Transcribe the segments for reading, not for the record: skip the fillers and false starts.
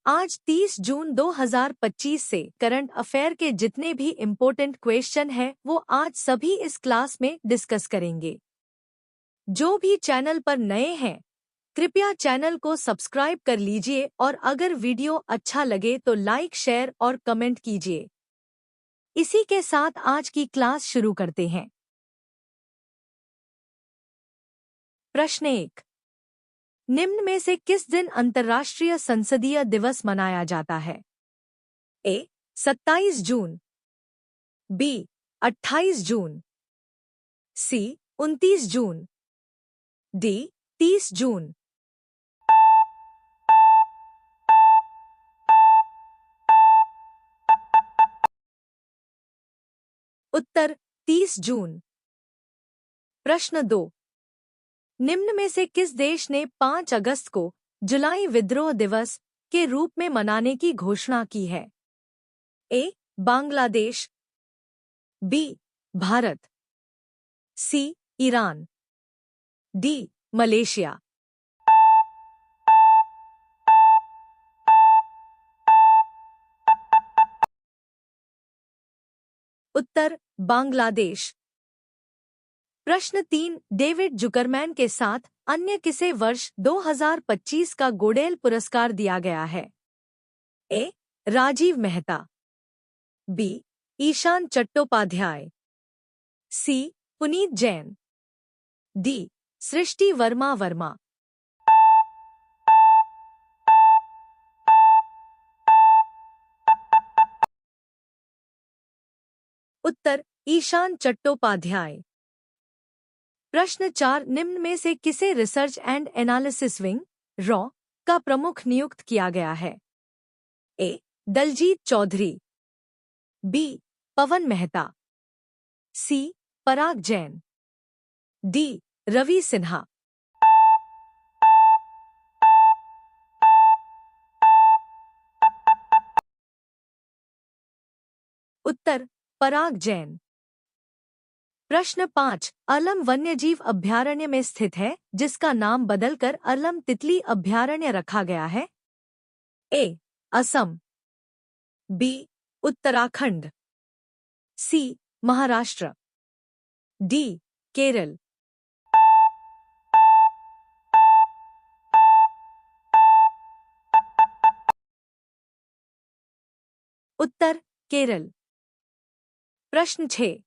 आज 30 जून 2025 से current affair के जितने भी इम्पोर्टेंट क्वेश्चन हैं वो आज सभी इस क्लास में डिस्कस करेंगे। जो भी चैनल पर नए हैं कृपया चैनल को सब्सक्राइब कर लीजिए और अगर वीडियो अच्छा लगे तो लाइक शेयर और कमेंट कीजिए। इसी के साथ आज की क्लास शुरू करते हैं। प्रश्न 1। निम्न में से किस दिन अंतर्राष्ट्रीय संसदीय दिवस मनाया जाता है? ए. 27 जून, बी. 28 जून, सी. 29 जून, डी. 30 जून। उत्तर 30 जून। प्रश्न 2। निम्न में से किस देश ने 5 अगस्त को जुलाई विद्रोह दिवस के रूप में मनाने की घोषणा की है? A. Bangladesh, B. Bharat, C. Iran, D. Malaysia. उत्तर बांग्लादेश। प्रश्न 3। डेविड जुकरमैन के साथ अन्य किसे वर्ष 2025 का गोडेल पुरस्कार दिया गया है? ए. राजीव मेहता, बी. ईशान चट्टोपाध्याय, सी. पुनीत जैन, डी. सृष्टि वर्मा वर्मा। उत्तर ईशान चट्टोपाध्याय। प्रश्न 4। निम्न में से किसे research and analysis wing raw का प्रमुख नियुक्त किया गया है? ए. दलजीत चौधरी, बी. पवन मेहता, सी. पराग जैन, डी. रवि सिन्हा। उत्तर पराग जैन। प्रश्न 5। अलम वन्यजीव अभयारण्य में स्थित है जिसका नाम बदलकर अलम तितली अभयारण्य रखा गया है? ए. असम, बी. उत्तराखंड, सी. महाराष्ट्र, डी. केरल। उत्तर केरल। प्रश्न 6।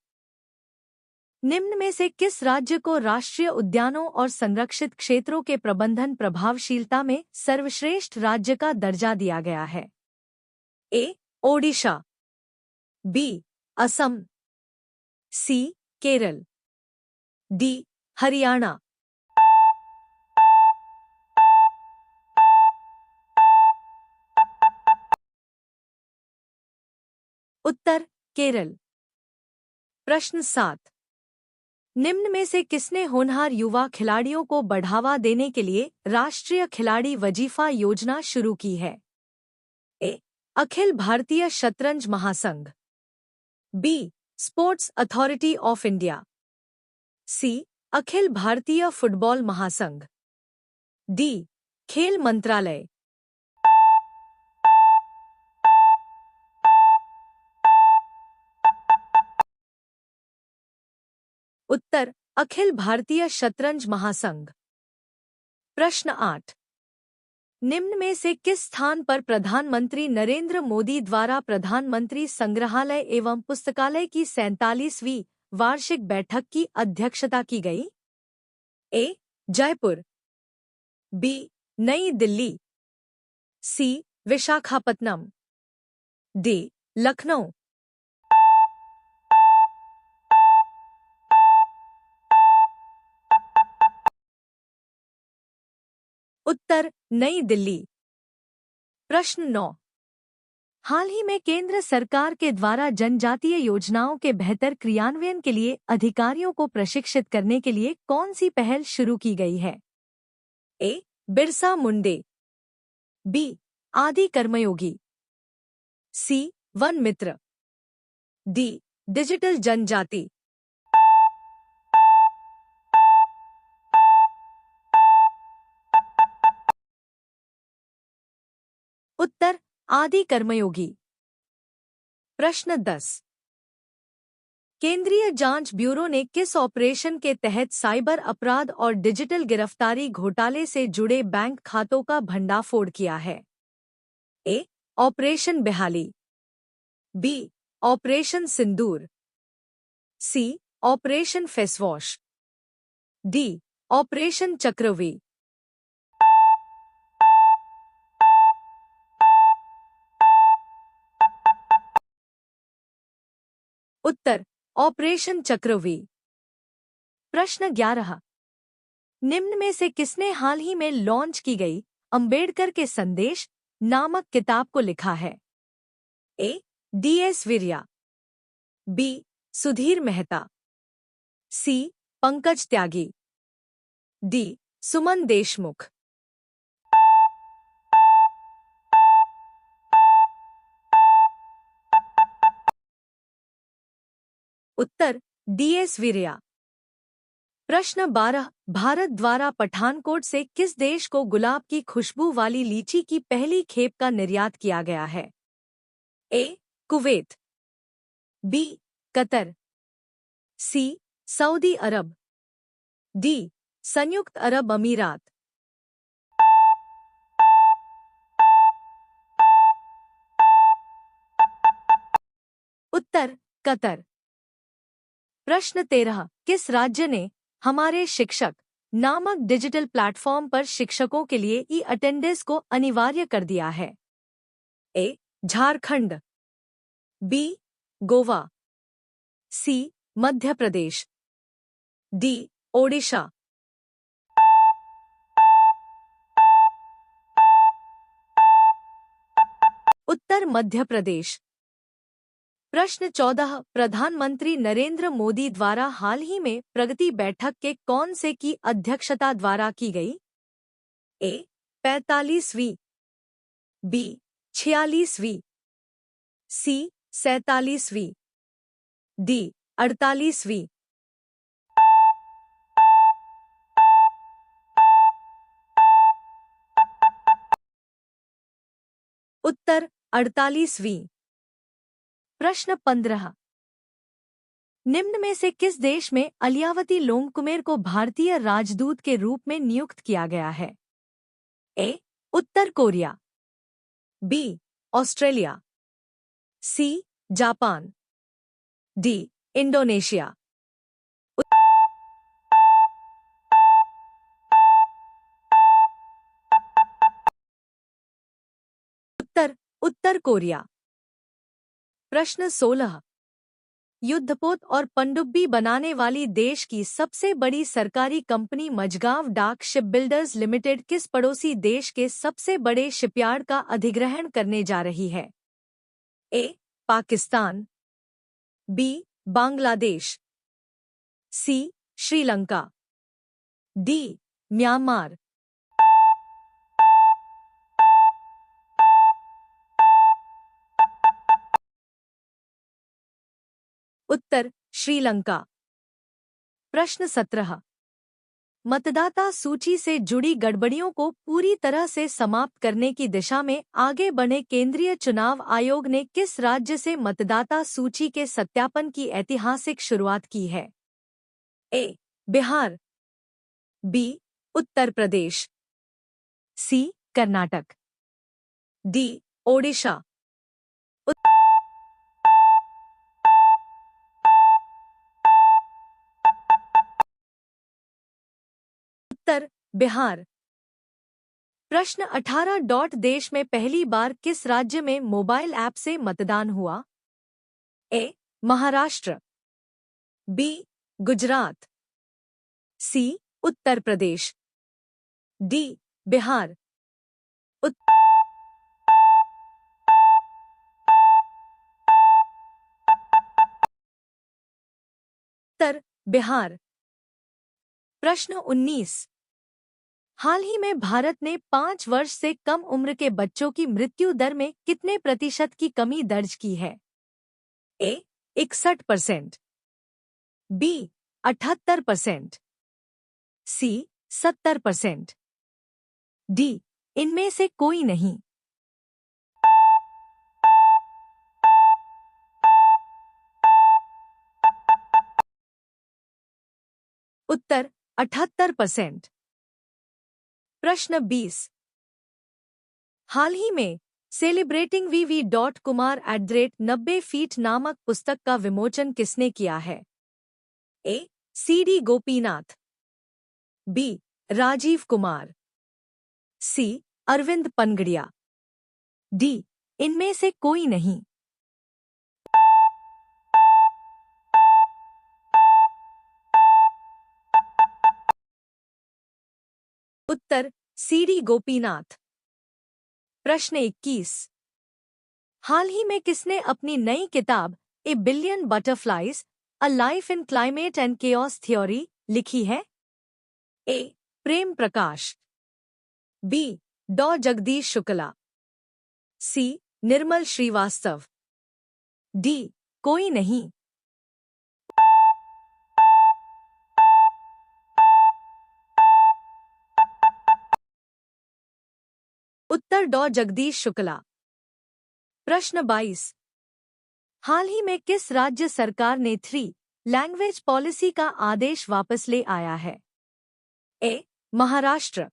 निम्न में से किस राज्य को राष्ट्रीय उद्यानों और संरक्षित क्षेत्रों के प्रबंधन प्रभावशीलता में सर्वश्रेष्ठ राज्य का दर्जा दिया गया है? ए. ओडिशा, बी. असम, सी. केरल, डी. हरियाणा। उत्तर केरल। प्रश्न 7। निम्न में से किसने होनहार युवा खिलाड़ियों को बढ़ावा देने के लिए राष्ट्रीय खिलाड़ी वजीफा योजना शुरू की है? ए. अखिल भारतीय शतरंज महासंघ, B. Sports authority of India, C. अखिल भारतीय फुटबॉल महासंघ, डी. खेल मंत्रालय। उत्तर अखिल भारतीय शतरंज महासंघ। प्रश्न 8। निम्न में से किस स्थान पर प्रधानमंत्री नरेंद्र मोदी द्वारा प्रधानमंत्री संग्रहालय एवं पुस्तकालय की 47वीं वार्षिक बैठक की अध्यक्षता की गई? ए. जयपुर, बी. नई दिल्ली, सी. विशाखापत्तनम, डी. लखनऊ। उत्तर नई दिल्ली। प्रश्न 9। हाल ही में केंद्र सरकार के द्वारा जनजातीय योजनाओं के बेहतर क्रियान्वयन के लिए अधिकारियों को प्रशिक्षित करने के लिए कौन सी पहल शुरू की गई है? ए. बिरसा मुंडे, बी. आदि कर्मयोगी, सी. वन मित्र, डी. डिजिटल जनजाति। उत्तर आदि कर्मयोगी। प्रश्न 10। केंद्रीय जांच ब्यूरो ने किस ऑपरेशन के तहत साइबर अपराध और डिजिटल गिरफ्तारी घोटाले से जुड़े बैंक खातों का भंडाफोड़ किया है? ए. ऑपरेशन बेहाली, B. Operation Sindoor, C. Operation facewash, D. Operation Chakravyuh. उत्तर ऑपरेशन चक्रव्यूह। प्रश्न 11। निम्न में से किसने हाल ही में लॉन्च की गई अंबेडकर के संदेश नामक किताब को लिखा है? ए. डी.एस. विरया, बी. सुधीर मेहता, सी. पंकज त्यागी, डी. सुमन देशमुख। उत्तर डी.एस. विरया। प्रश्न 12। भारत द्वारा पठानकोट से किस देश को गुलाब की खुशबू वाली लीची की पहली खेप का निर्यात किया गया है? A. Kuwait, B. Qatar, C. Saudi Arab, D. संयुक्त अरब अमीरात। उत्तर कतर। प्रश्न 13। किस राज्य ने हमारे शिक्षक नामक डिजिटल प्लेटफॉर्म पर शिक्षकों के लिए ई अटेंडेंस को अनिवार्य कर दिया है? ए. झारखंड, बी. गोवा, सी. मध्य प्रदेश, डी. ओडिशा। उत्तर मध्य प्रदेश। प्रश्न 14। प्रधानमंत्री नरेंद्र मोदी द्वारा हाल ही में प्रगति बैठक के कौन से की अध्यक्षता द्वारा की गई? ए. 45वीं, बी. 46वीं, सी. 47वीं, डी. 48वीं। उत्तर 48वीं। प्रश्न 15। निम्न में से किस देश में अलियावती लोंगकुमेर को भारतीय राजदूत के रूप में नियुक्त किया गया है? ए. उत्तर Korea, B. Australia, C. Japan, D. Indonesia. उत्तर उत्तर कोरिया। प्रश्न 16। युद्धपोत और पनडुब्बी बनाने वाली देश की सबसे बड़ी सरकारी कंपनी मझगांव डाक शिपबिल्डर्स लिमिटेड किस पड़ोसी देश के सबसे बड़े शिपयार्ड का अधिग्रहण करने जा रही है? ए. पाकिस्तान, बी. बांग्लादेश, सी. श्रीलंका, डी. म्यांमार। उत्तर श्रीलंका। प्रश्न 17। मतदाता सूची से जुड़ी गड़बड़ियों को पूरी तरह से समाप्त करने की दिशा में आगे बढ़े केंद्रीय चुनाव आयोग ने किस राज्य से मतदाता सूची के सत्यापन की ऐतिहासिक शुरुआत की है? ए. बिहार, बी. उत्तर प्रदेश, सी. कर्नाटक, डी. ओडिशा। उत्तर बिहार। प्रश्न 18। देश में पहली बार किस राज्य में मोबाइल ऐप से मतदान हुआ? ए. महाराष्ट्र, बी. गुजरात, सी. उत्तर प्रदेश, डी. बिहार। उत्तर बिहार। प्रश्न 19। हाल ही में भारत ने 5 वर्ष से कम उम्र के बच्चों की मृत्यु दर में कितने प्रतिशत की कमी दर्ज की है? ए. 61%, बी. 78%, सी. 70%, डी. इनमें से कोई नहीं। उत्तर 78%। प्रश्न 20। हाल ही में सेलिब्रेटिंग VV.Kumar@90 फीट नामक पुस्तक का विमोचन किसने किया है? A. CD Gopinath, B. Rajiv Kumar, C. Arvind Panagariya, D. इनमें से कोई नहीं। उत्तर CD गोपीनाथ। प्रश्न 21। हाल ही में किसने अपनी नई किताब ए billion butterflies a life in climate and chaos theory लिखी है? ए. प्रेम प्रकाश, बी. डॉ जगदीश शुक्ला, सी. निर्मल श्रीवास्तव, डी. कोई नहीं। उत्तर डॉ जगदीश शुक्ला। प्रश्न 22। हाल ही में किस राज्य सरकार ने 3 लैंग्वेज पॉलिसी का आदेश वापस ले आया है? ए. महाराष्ट्र,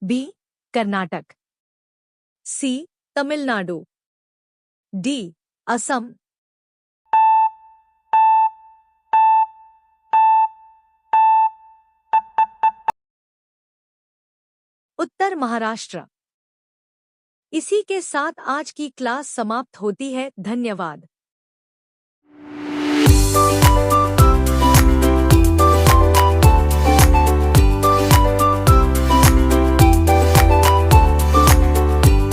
बी. कर्नाटक, सी. तमिलनाडु, डी. असम। उत्तर महाराष्ट्र। इसी के साथ आज की क्लास समाप्त होती है। धन्यवाद।